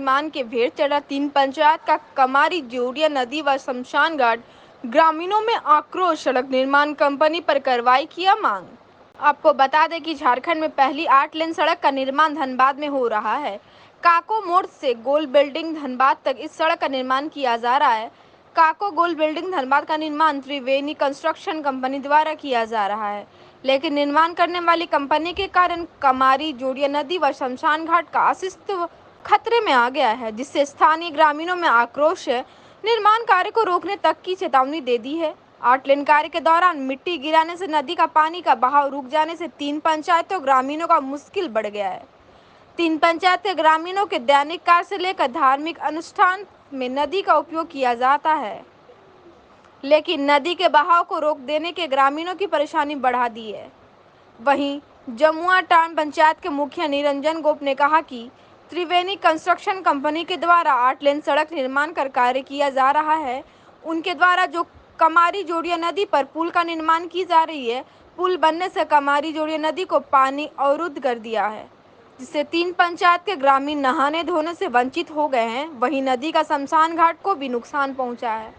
निर्माण के भेड़ चढ़ा 3 पंचायत का कमारी जोड़िया नदी व शमशान घाट। ग्रामीणों में आक्रोश, सड़क निर्माण कंपनी पर कार्रवाई किया मांग। आपको बता दें कि झारखंड में पहली 8 लेन सड़क का निर्माण धनबाद में हो रहा है। काको मोड़ से गोल बिल्डिंग धनबाद तक इस सड़क का निर्माण किया जा रहा है। काको गोल बिल्डिंग धनबाद का निर्माण त्रिवेणी कंस्ट्रक्शन कंपनी द्वारा किया जा रहा है, लेकिन निर्माण करने वाली कंपनी के कारण कमारी जोड़िया नदी व शमशान घाट का अस्तित्व खतरे में आ गया है, जिससे स्थानीय ग्रामीणों में आक्रोश है। निर्माण कार्य को रोकने तक की चेतावनी दे दी है। 8 लेन कार्य के दौरान मिट्टी गिराने से नदी का पानी का बहाव रुक जाने से 3 पंचायतों ग्रामीणों का मुश्किल बढ़ गया है। 3 पंचायत के ग्रामीणों के दैनिक कार्य से लेकर धार्मिक अनुष्ठान में नदी का उपयोग किया जाता है, लेकिन नदी के बहाव को रोक देने के ग्रामीणों की परेशानी बढ़ा दी है। वहीं जमुआ टांड पंचायत के मुखिया निरंजन गोप ने कहा कि त्रिवेणी कंस्ट्रक्शन कंपनी के द्वारा 8 लेन सड़क निर्माण कर कार्य किया जा रहा है। उनके द्वारा जो कमारी जोड़िया नदी पर पुल का निर्माण की जा रही है, पुल बनने से कमारी जोड़िया नदी को पानी अवरुद्ध कर दिया है, जिससे 3 पंचायत के ग्रामीण नहाने धोने से वंचित हो गए हैं। वहीं नदी का शमशान घाट को भी नुकसान पहुंचा है।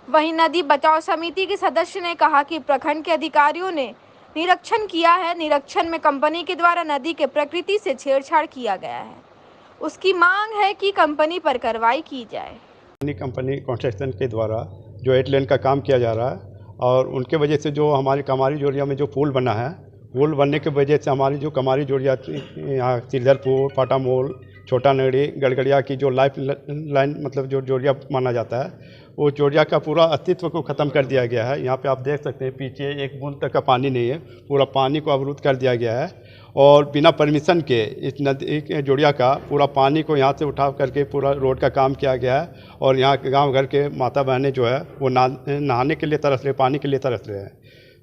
वहीं नदी बचाव समिति के सदस्य ने कहा कि प्रखंड के अधिकारियों ने निरीक्षण किया है। निरीक्षण में कंपनी के द्वारा नदी के प्रकृति से छेड़छाड़ किया गया है। उसकी मांग है कि कंपनी पर कार्रवाई की जाए। कंपनी कंस्ट्रक्शन के द्वारा जो 8 लेन का काम किया जा रहा है और उनके वजह से जो हमारी कमारी जोड़िया में जो पुल बना है, पुल बनने की वजह से हमारी जो कमारी जोड़िया यहाँ सिरदरपुर, फाटा मोल, छोटा नगरी, गड़गड़िया की जो लाइफ लाइन मतलब जो जोड़िया माना जाता है, वो जोड़िया का पूरा अस्तित्व को ख़त्म कर दिया गया है। यहाँ पे आप देख सकते हैं पीछे एक बूंद तक का पानी नहीं है, पूरा पानी को अवरुद्ध कर दिया गया है और बिना परमिशन के इस नदी जोड़िया का पूरा पानी को यहाँ से उठा करके पूरा रोड का काम किया गया है। और यहाँ के गाँव घर के माता बहनें जो है वो नहाने के लिए तरस रहे, पानी के लिए तरस रहे हैं।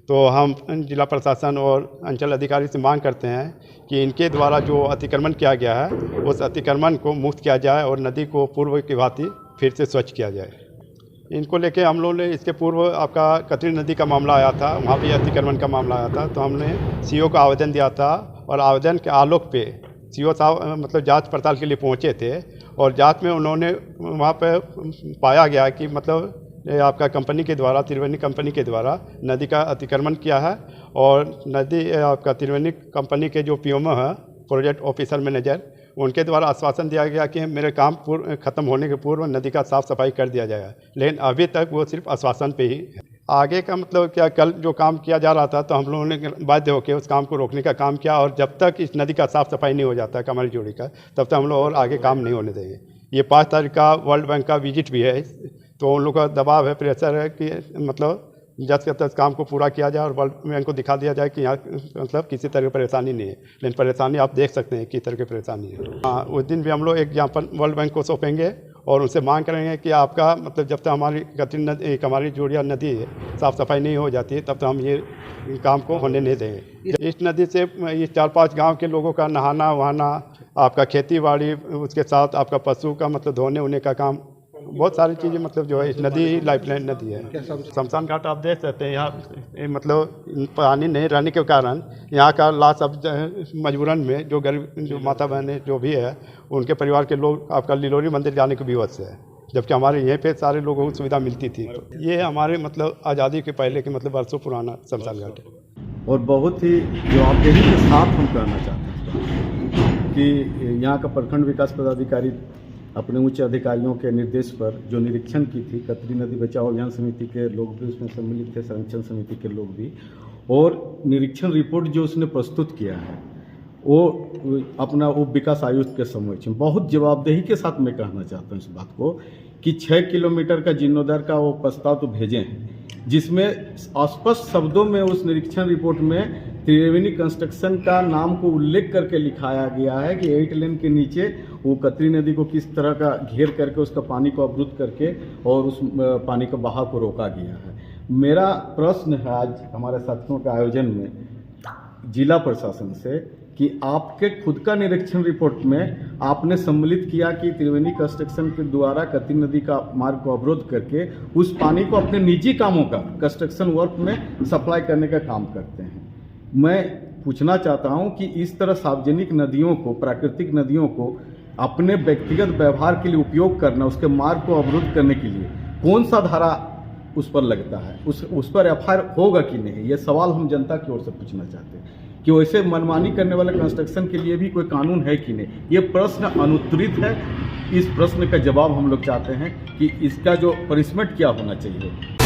तो हम जिला प्रशासन और अंचल अधिकारी से मांग करते हैं कि इनके द्वारा जो अतिक्रमण किया गया है उस अतिक्रमण को मुक्त किया जाए और नदी को पूर्व की भांति फिर से स्वच्छ किया जाए। इनको लेके हम लोगों ने इसके पूर्व आपका कतरी नदी का मामला आया था, वहाँ भी अतिक्रमण का मामला आया था, तो हमने सीओ को आवेदन दिया था और आवेदन के आलोक पे सीओ साहब मतलब जांच पड़ताल के लिए पहुँचे थे और जांच में उन्होंने वहाँ पे पाया गया कि मतलब आपका कंपनी के द्वारा, त्रिवेणी कंपनी के द्वारा नदी का अतिक्रमण किया है और नदी आपका त्रिवेणी कंपनी के जो पीएमओ है, प्रोजेक्ट ऑफिसर मैनेजर, उनके द्वारा आश्वासन दिया गया कि मेरे काम ख़त्म होने के पूर्व नदी का साफ़ सफाई कर दिया जाएगा, लेकिन अभी तक वो सिर्फ आश्वासन पे ही है। आगे का मतलब क्या, कल जो काम किया जा रहा था तो हम लोगों ने बाध्य होकर उस काम को रोकने का काम किया और जब तक इस नदी का साफ़ सफाई नहीं हो जाता कमारी जोड़ी का, तब तक हम लोग और आगे काम नहीं होने देंगे। ये 5 तारीख का वर्ल्ड बैंक का विजिट भी है, तो उन लोगों का दबाव है, प्रेशर है कि मतलब जल्द से जल्द काम को पूरा किया जाए और वर्ल्ड बैंक को दिखा दिया जाए कि यहाँ मतलब किसी तरह की परेशानी नहीं है। लेकिन परेशानी आप देख सकते हैं किस तरह की परेशानी है। हाँ, उस दिन भी हम लोग एक ज्ञापन वर्ल्ड बैंक को सौंपेंगे और उनसे मांग करेंगे कि आपका मतलब जब तक हमारी कतरी नदी, हमारी जोड़िया नदी साफ़ सफाई नहीं हो जाती तब तक हम ये काम को होने नहीं देंगे। इस नदी से इस 4-5 गाँव के लोगों का नहाना वहाना, आपका खेती बाड़ी, उसके साथ आपका पशु का मतलब धोने उन्हें का काम, बहुत सारी चीज़ें मतलब जो है इस नदी लाइफलाइन नदी है। शमशान घाट आप देख सकते हैं, यहाँ मतलब पानी नहीं रहने के कारण यहाँ का लाश अब मजबूरन में जो गरीब जो माता बहनें जो भी है उनके परिवार के लोग आपका लिलोरी मंदिर जाने को भी विवश है, जबकि हमारे यहीं पे सारे लोगों को सुविधा मिलती थी। तो ये हमारे मतलब आज़ादी के पहले के मतलब वर्षों पुराना शमशान घाट है और बहुत ही जवाबदेही के साथ हम कहना चाहते हैं कि यहाँ का प्रखंड विकास पदाधिकारी अपने उच्च अधिकारियों के निर्देश पर जो निरीक्षण की थी, कतरी नदी बचाओ अभियान समिति के लोग भी उसमें सम्मिलित थे, संरक्षण समिति के लोग भी, और निरीक्षण रिपोर्ट जो उसने प्रस्तुत किया है वो अपना उप विकास आयुक्त के समक्ष बहुत जवाबदेही के साथ मैं कहना चाहता हूँ इस बात को कि 6 किलोमीटर का जीर्णोद्धार का वो प्रस्ताव तो भेजे हैं, जिसमें स्पष्ट शब्दों में उस निरीक्षण रिपोर्ट में त्रिवेणी कंस्ट्रक्शन का नाम को उल्लेख करके लिखाया गया है कि 8 लेन के नीचे वो कतरी नदी को किस तरह का घेर करके उसका पानी को अवरुद्ध करके और उस पानी का बहाव को रोका गया है। मेरा प्रश्न है आज हमारे साथियों के आयोजन में जिला प्रशासन से कि आपके खुद का निरीक्षण रिपोर्ट में आपने सम्मिलित किया कि त्रिवेणी कंस्ट्रक्शन के द्वारा कतरी नदी का मार्ग को अवरोध करके उस पानी को अपने निजी कामों का कंस्ट्रक्शन वर्क में सप्लाई करने का काम करते हैं। मैं पूछना चाहता हूं कि इस तरह सार्वजनिक नदियों को, प्राकृतिक नदियों को अपने व्यक्तिगत व्यवहार के लिए उपयोग करना, उसके मार्ग को अवरुद्ध करने के लिए कौन सा धारा उस पर लगता है, उस पर एफआईआर होगा कि नहीं, ये सवाल हम जनता की ओर से पूछना चाहते हैं कि वैसे मनमानी करने वाले कंस्ट्रक्शन के लिए भी कोई कानून है कि नहीं। ये प्रश्न अनुत्तरित है। इस प्रश्न का जवाब हम लोग चाहते हैं कि इसका जो पनिशमेंट क्या होना चाहिए।